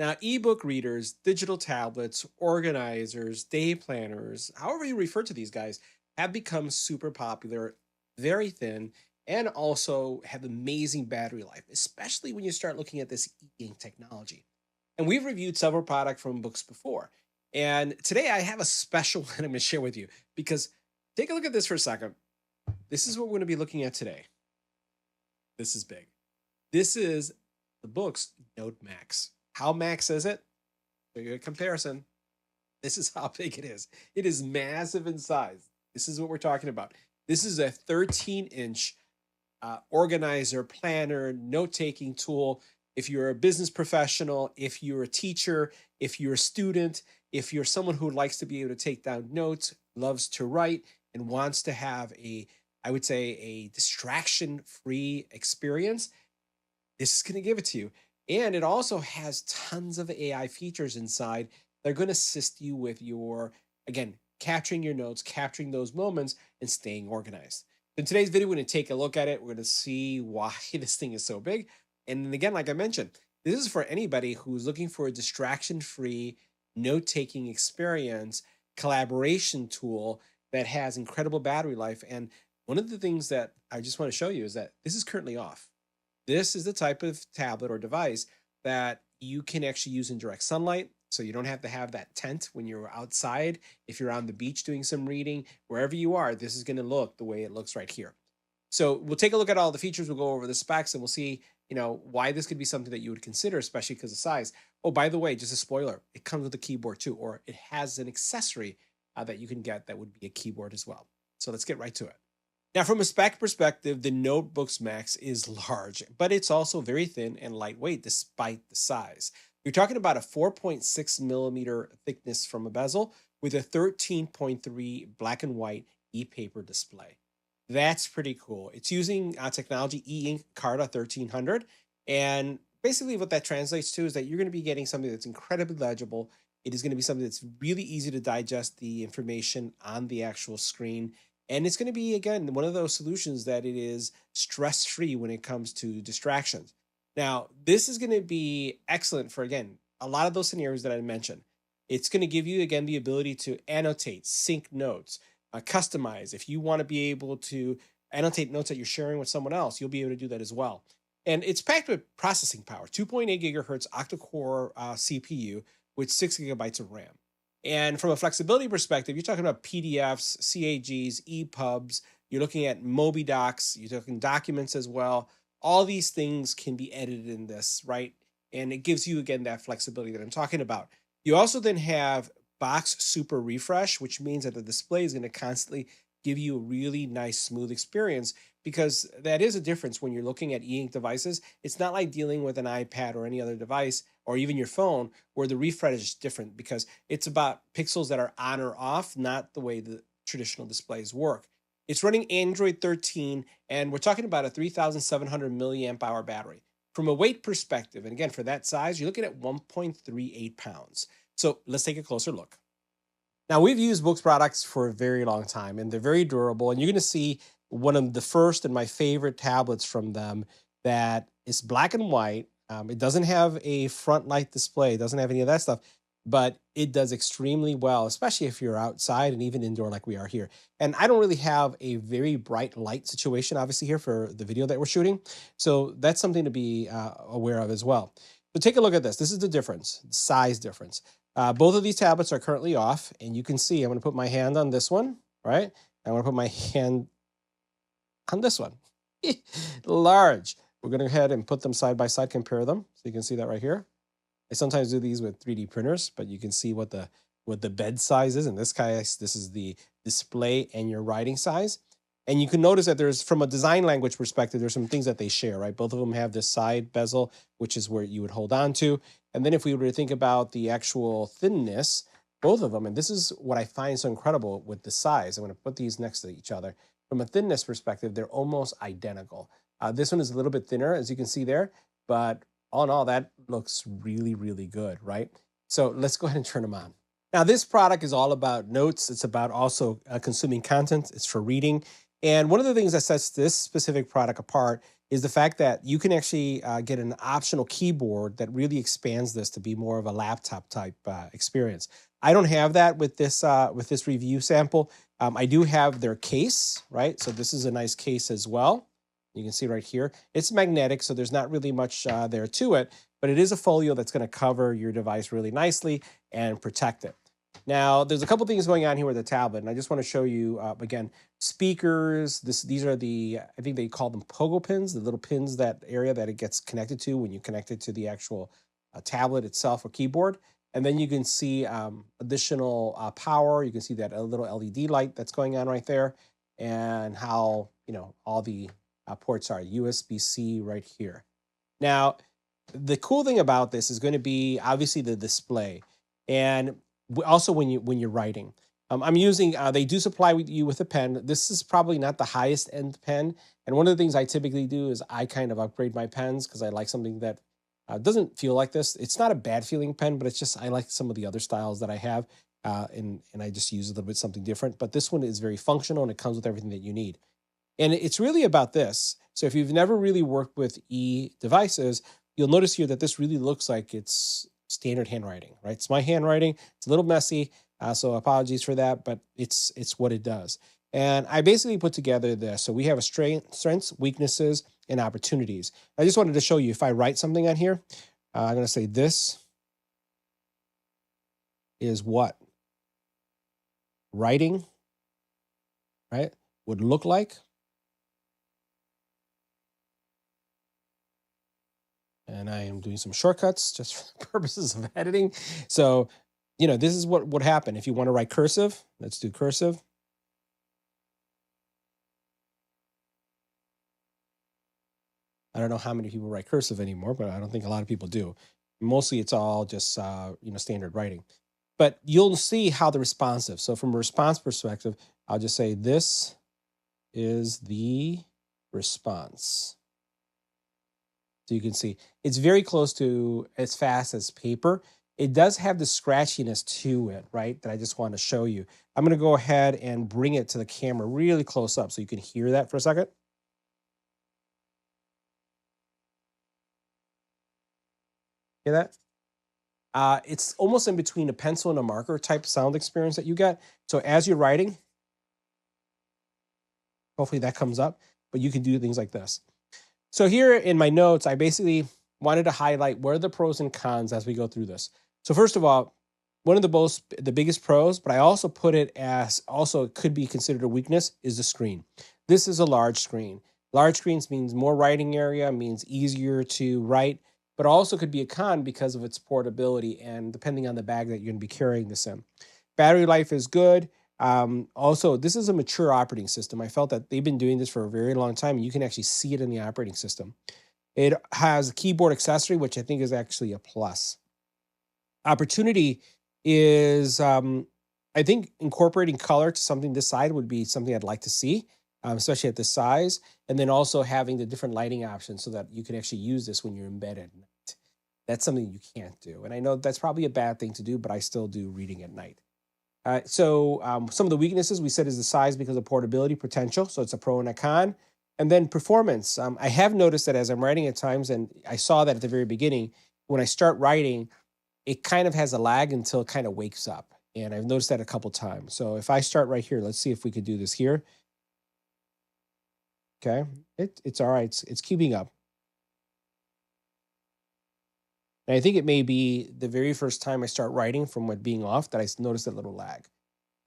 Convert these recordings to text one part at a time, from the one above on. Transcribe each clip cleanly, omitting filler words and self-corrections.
Now, ebook readers, digital tablets, organizers, day planners, however you refer to these guys, have become super popular, very thin, and also have amazing battery life, especially when you start looking at this e-ink technology. And we've reviewed several products from Books before. And today I have a special one I'm going to share with you because take a look at this for a second. This is what we're going to be looking at today. This is big. This is the BOOX Note Max. How max is it? For your comparison, this is how big it is. It is massive in size. This is what we're talking about. This is a 13-inch organizer, planner, note-taking tool. If you're a business professional, if you're a teacher, if you're a student, if you're someone who likes to be able to take down notes, loves to write, and wants to have I would say, a distraction-free experience, this is going to give it to you. And it also has tons of AI features inside. They're going to assist you with your, again, capturing your notes, capturing those moments, and staying organized. In today's video, we're going to take a look at it. We're going to see why this thing is so big. And then again, like I mentioned, this is for anybody who's looking for a distraction-free, note-taking experience, collaboration tool that has incredible battery life. And one of the things that I just want to show you is that this is currently off. This is the type of tablet or device that you can actually use in direct sunlight. So you don't have to have that tent when you're outside. If you're on the beach doing some reading, wherever you are, this is going to look the way it looks right here. So we'll take a look at all the features. We'll go over the specs and we'll see, why this could be something that you would consider, especially because of size. Oh, by the way, just a spoiler, it comes with a keyboard too, or it has an accessory that you can get that would be a keyboard as well. So let's get right to it. Now, from a spec perspective, the BOOX Max is large, but it's also very thin and lightweight despite the size. You're talking about a 4.6 millimeter thickness from a bezel with a 13.3 black and white ePaper display. That's pretty cool. It's using technology Ink Carta 1300. And basically what that translates to is that you're going to be getting something that's incredibly legible. It is going to be something that's really easy to digest the information on the actual screen. And it's going to be, again, one of those solutions that it is stress-free when it comes to distractions. Now, this is going to be excellent for, again, a lot of those scenarios that I mentioned. It's going to give you, again, the ability to annotate, sync notes, customize. If you want to be able to annotate notes that you're sharing with someone else, you'll be able to do that as well. And it's packed with processing power, 2.8 gigahertz octa-core CPU with 6 gigabytes of RAM. And from a flexibility perspective, you're talking about PDFs, CAGs, EPUBs, you're looking at Mobi docs, you're talking documents as well. All these things can be edited in this, right? And it gives you, again, that flexibility that I'm talking about. You also then have Box Super Refresh, which means that the display is going to constantly give you a really nice, smooth experience, because that is a difference when you're looking at e-ink devices. It's not like dealing with an iPad or any other device or even your phone where the refresh is different because it's about pixels that are on or off, not the way the traditional displays work. It's running Android 13, and we're talking about a 3,700 milliamp hour battery. From a weight perspective, and again, for that size, you're looking at 1.38 pounds. So let's take a closer look. Now, we've used BOOX products for a very long time, and they're very durable. And you're going to see one of the first and my favorite tablets from them that is black and white. It doesn't have a front light display. It doesn't have any of that stuff, but it does extremely well, especially if you're outside and even indoor like we are here. And I don't really have a very bright light situation, obviously, here for the video that we're shooting. So that's something to be aware of as well. So take a look at this. This is the difference, the size difference. Both of these tablets are currently off, and you can see I'm going to put my hand on this one, right? I'm going to put my hand on this one. Large. We're going to go ahead and put them side by side, compare them. So you can see that right here. I sometimes do these with 3D printers, but you can see what the bed size is. In this case, this is the display and your writing size. And you can notice that there's, from a design language perspective, there's some things that they share, right? Both of them have this side bezel, which is where you would hold on to. And then if we were to think about the actual thinness, both of them, and this is what I find so incredible with the size. I'm going to put these next to each other. From a thinness perspective, they're almost identical. This one is a little bit thinner, as you can see there, but all in all, that looks really, really good, right? So let's go ahead and turn them on. Now, this product is all about notes. It's about also consuming content. It's for reading. And one of the things that sets this specific product apart is the fact that you can actually get an optional keyboard that really expands this to be more of a laptop type experience. I don't have that with this review sample. I do have their case, right? So this is a nice case as well. You can see right here, it's magnetic, so there's not really much there to it, but it is a folio that's going to cover your device really nicely and protect it. Now, there's a couple things going on here with the tablet, and I just want to show you, again, speakers. These are I think they call them pogo pins, the little pins, that area that it gets connected to when you connect it to the actual tablet itself or keyboard. And then you can see additional power. You can see that a little LED light that's going on right there, and how, all the ports are USB-C right here. Now, the cool thing about this is going to be obviously the display, and also when you're writing. I'm using, they do supply you with a pen. This is probably not the highest end pen. And one of the things I typically do is I kind of upgrade my pens because I like something that doesn't feel like this. It's not a bad feeling pen, but it's just, I like some of the other styles that I have. And I just use a little bit something different. But this one is very functional and it comes with everything that you need. And it's really about this. So if you've never really worked with devices, you'll notice here that this really looks like it's standard handwriting, right? It's my handwriting. It's a little messy, so apologies for that, but it's what it does. And I basically put together this. So we have a strengths, weaknesses, and opportunities. I just wanted to show you, if I write something on here, I'm going to say this is what writing, right, would look like. And I am doing some shortcuts just for the purposes of editing. So, this is what would happen if you want to write cursive. Let's do cursive. I don't know how many people write cursive anymore, but I don't think a lot of people do. Mostly it's all just, standard writing. But you'll see how the responsive. So from a response perspective, I'll just say this is the response. So you can see it's very close to as fast as paper. It does have the scratchiness to it, right, that I just want to show you. I'm going to go ahead and bring it to the camera really close up so you can hear that for a second. Hear that? It's almost in between a pencil and a marker type sound experience that you get. So as you're writing, hopefully that comes up, but you can do things like this. So here in my notes, I basically wanted to highlight what are the pros and cons as we go through this. So first of all, one of the biggest pros, but I also put it as also it could be considered a weakness, is the screen. This is a large screen. Large screens means more writing area, means easier to write, but also could be a con because of its portability and depending on the bag that you're going to be carrying this in. Battery life is good. Also, this is a mature operating system. I felt that they've been doing this for a very long time, and you can actually see it in the operating system. It has a keyboard accessory, which I think is actually a plus. Opportunity is, I think, incorporating color to something this side would be something I'd like to see, especially at this size, and then also having the different lighting options so that you can actually use this when you're in bed at night. That's something you can't do. And I know that's probably a bad thing to do, but I still do reading at night. So some of the weaknesses we said is the size because of portability potential. So it's a pro and a con. And then performance. I have noticed that as I'm writing at times, and I saw that at the very beginning, when I start writing, it kind of has a lag until it kind of wakes up. And I've noticed that a couple times. So if I start right here, let's see if we could do this here. Okay, it's all right. It's keeping up. And I think it may be the very first time I start writing from what being off that I noticed a little lag.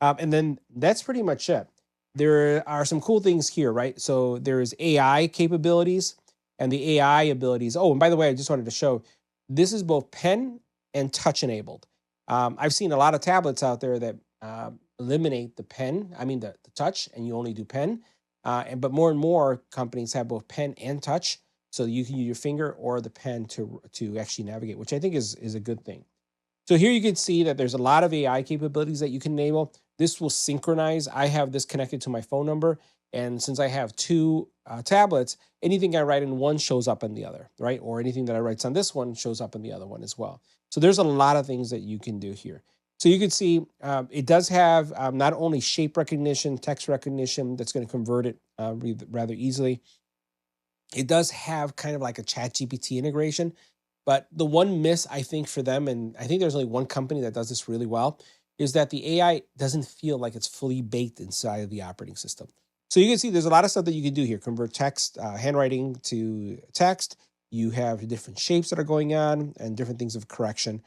And then that's pretty much it. There are some cool things here, right? So there's AI capabilities and the AI abilities. Oh, and by the way, I just wanted to show this is both pen and touch enabled. I've seen a lot of tablets out there that eliminate the pen, the touch, and you only do pen. But more and more companies have both pen and touch. So you can use your finger or the pen to actually navigate, which I think is a good thing. So here you can see that there's a lot of AI capabilities that you can enable. This will synchronize. I have this connected to my phone number. And since I have two tablets, anything I write in one shows up in the other, right? Or anything that I write on this one shows up in the other one as well. So there's a lot of things that you can do here. So you can see it does have not only shape recognition, text recognition that's going to convert it rather easily. It does have kind of like a chat GPT integration, but the one miss I think for them, and I think there's only one company that does this really well, is that the AI doesn't feel like it's fully baked inside of the operating system. So you can see there's a lot of stuff that you can do here. Convert text, handwriting to text. You have different shapes that are going on and different things of correction.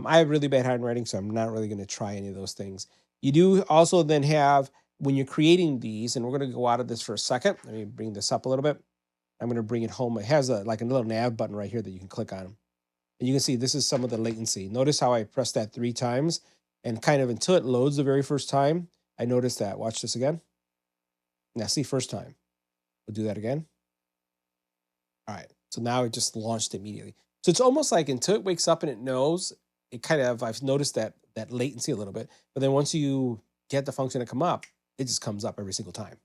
I have really bad handwriting, so I'm not really going to try any of those things. You do also then have, when you're creating these, and we're going to go out of this for a second. Let me bring this up a little bit. I'm going to bring it home. It has like a little nav button right here that you can click on. And you can see this is some of the latency. Notice how I press that 3 times and kind of until it loads the very first time, I noticed that. Watch this again. Now see, first time. We'll do that again. All right. So now it just launched immediately. So it's almost like until it wakes up and it knows, it kind of, I've noticed that latency a little bit. But then once you get the function to come up, it just comes up every single time.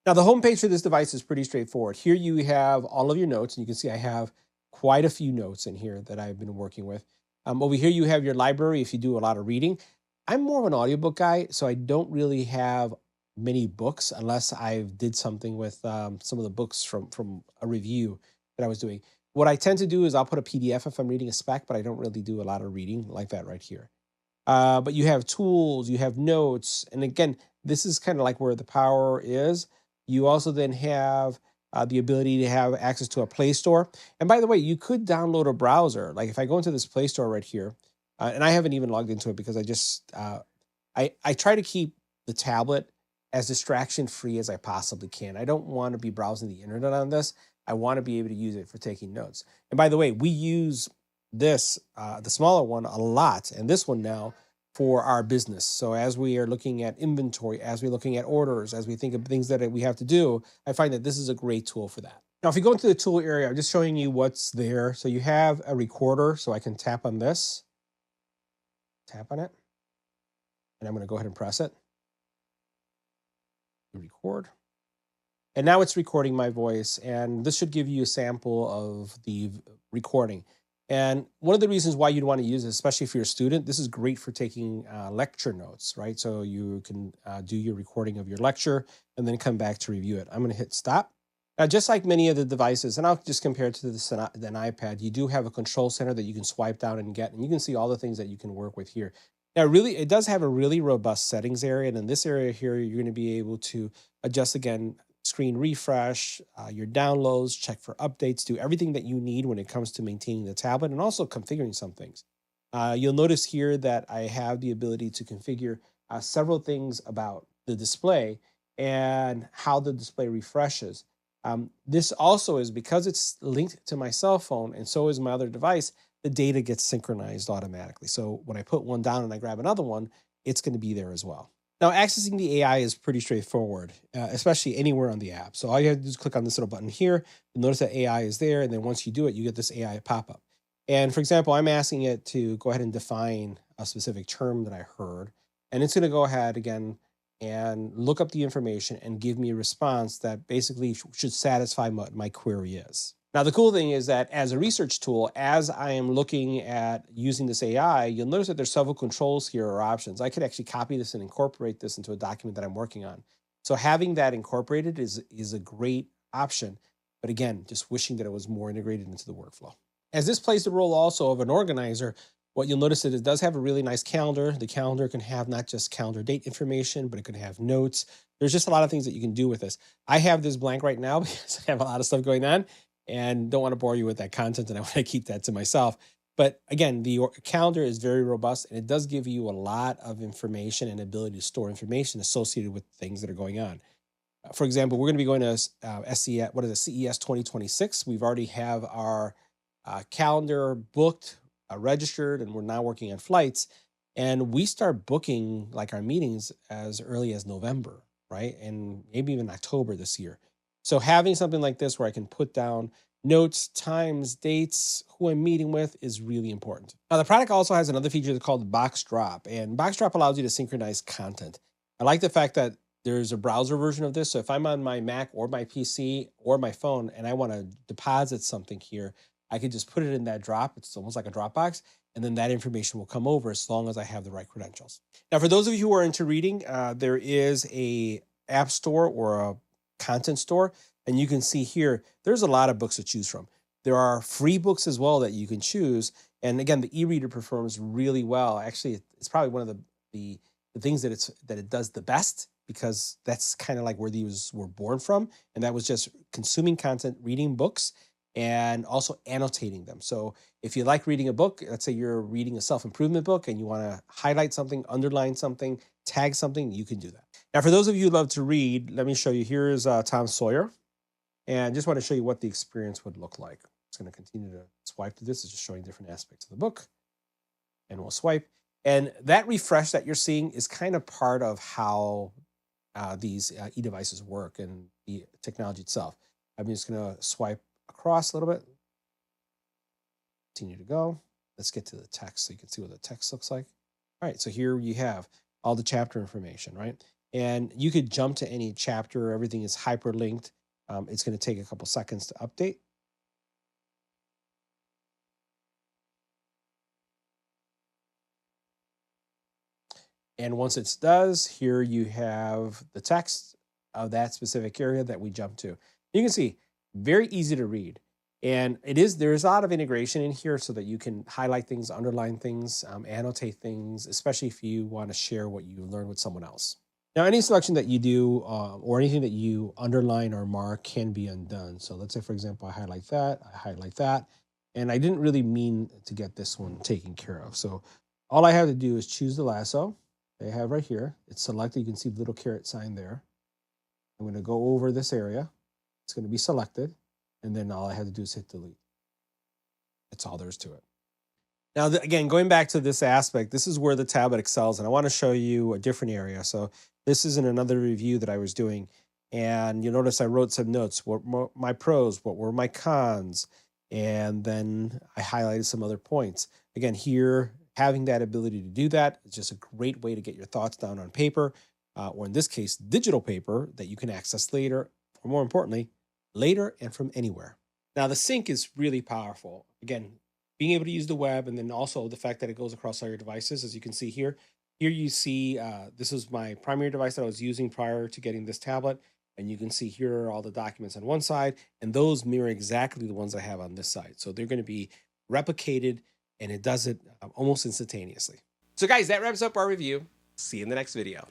Now, the homepage for this device is pretty straightforward. Here you have all of your notes, and you can see I have quite a few notes in here that I've been working with. Over here, you have your library if you do a lot of reading. I'm more of an audiobook guy, so I don't really have many books unless I did something with some of the books from a review that I was doing. What I tend to do is I'll put a PDF if I'm reading a spec, but I don't really do a lot of reading like that right here. But you have tools, you have notes, and again, this is kind of like where the power is. You also then have the ability to have access to a Play Store. And by the way, you could download a browser. Like if I go into this Play Store right here, and I haven't even logged into it because I just, I try to keep the tablet as distraction free as I possibly can. I don't want to be browsing the internet on this. I want to be able to use it for taking notes. And by the way, we use this, the smaller one, a lot, and this one now for our business. So as we are looking at inventory, as we're looking at orders, as we think of things that we have to do, I find that this is a great tool for that. Now, if you go into the tool area, I'm just showing you what's there. So you have a recorder, so I can tap on this, tap on it, and I'm going to go ahead and press it. Record. And now it's recording my voice, and this should give you a sample of the recording. And one of the reasons why you'd want to use it, especially if you're a student, this is great for taking lecture notes, right? So you can do your recording of your lecture and then come back to review it. I'm going to hit stop. Now, just like many of the devices, and I'll just compare it to an iPad, you do have a control center that you can swipe down and get, and you can see all the things that you can work with here. Now, really, it does have a really robust settings area, and in this area here, you're going to be able to adjust, again, screen refresh, your downloads, check for updates, do everything that you need when it comes to maintaining the tablet and also configuring some things. You'll notice here that I have the ability to configure several things about the display and how the display refreshes. This also is because it's linked to my cell phone and so is my other device, the data gets synchronized automatically. So when I put one down and I grab another one, it's going to be there as well. Now, accessing the AI is pretty straightforward, especially anywhere on the app. So all you have to do is click on this little button here. You'll notice that AI is there. And then once you do it, you get this AI pop-up. And for example, I'm asking it to go ahead and define a specific term that I heard. And it's going to go ahead again and look up the information and give me a response that basically should satisfy what my query is. Now, the cool thing is that as a research tool, as I am looking at using this AI, you'll notice that there's several controls here or options. I could actually copy this and incorporate this into a document that I'm working on. So having that incorporated is a great option. But again, just wishing that it was more integrated into the workflow. As this plays the role also of an organizer, what you'll notice is it does have a really nice calendar. The calendar can have not just calendar date information, but it can have notes. There's just a lot of things that you can do with this. I have this blank right now because I have a lot of stuff going on and don't want to bore you with that content, and I want to keep that to myself. But again, the calendar is very robust, and it does give you a lot of information and ability to store information associated with things that are going on. For example, we're going to be going to CES 2026. We've already have our calendar booked, registered, and we're now working on flights. And we start booking like our meetings as early as November, right? And maybe even October this year. So having something like this where I can put down notes, times, dates, who I'm meeting with is really important. Now, the product also has another feature called Box Drop, and Box Drop allows you to synchronize content. I like the fact that there's a browser version of this. So if I'm on my Mac or my PC or my phone and I want to deposit something here, I could just put it in that drop. It's almost like a Dropbox. and then that information will come over as long as I have the right credentials. Now, for those of you who are into reading, there is a app store or a content store, and you can see here, there's a lot of books to choose from. There are free books as well that you can choose. And again, the e-reader performs really well. Actually, it's probably one of the things that it does the best, because that's kind of like where these were born from. And that was just consuming content, reading books, and also annotating them. So if you like reading a book, let's say you're reading a self-improvement book and you want to highlight something, underline something, tag something, you can do that. Now, for those of you who love to read, let me show you. Here's Tom Sawyer. And just want to show you what the experience would look like. I'm just going to continue to swipe through this. It's just showing different aspects of the book. And we'll swipe. And that refresh that you're seeing is kind of part of how these e-devices work and the technology itself. I'm just going to swipe across a little bit. Continue to go. Let's get to the text so you can see what the text looks like. All right, so here you have all the chapter information, right? And you could jump to any chapter. Everything is hyperlinked. It's going to take a couple seconds to update. And once it does, here you have the text of that specific area that we jumped to. You can see, very easy to read. And there's a lot of integration in here so that you can highlight things, underline things, annotate things, especially if you want to share what you learned with someone else. Now, any selection that you do or anything that you underline or mark can be undone. So let's say, for example, I highlight that, and I didn't really mean to get this one taken care of. So all I have to do is choose the lasso they have right here. It's selected. You can see the little caret sign there. I'm going to go over this area. It's going to be selected, and then all I have to do is hit delete. That's all there is to it. Now, again, going back to this aspect, this is where the tablet excels, and I want to show you a different area. So this is in another review that I was doing, and you'll notice I wrote some notes. What were my pros? What were my cons? And then I highlighted some other points. Again, here, having that ability to do that is just a great way to get your thoughts down on paper, or in this case, digital paper that you can access later, or more importantly, later and from anywhere. Now, the sync is really powerful. Again, being able to use the web, and then also the fact that it goes across all your devices, as you can see here. Here you see, this is my primary device that I was using prior to getting this tablet. And you can see here are all the documents on one side, and those mirror exactly the ones I have on this side. So they're going to be replicated, and it does it almost instantaneously. So guys, that wraps up our review. See you in the next video.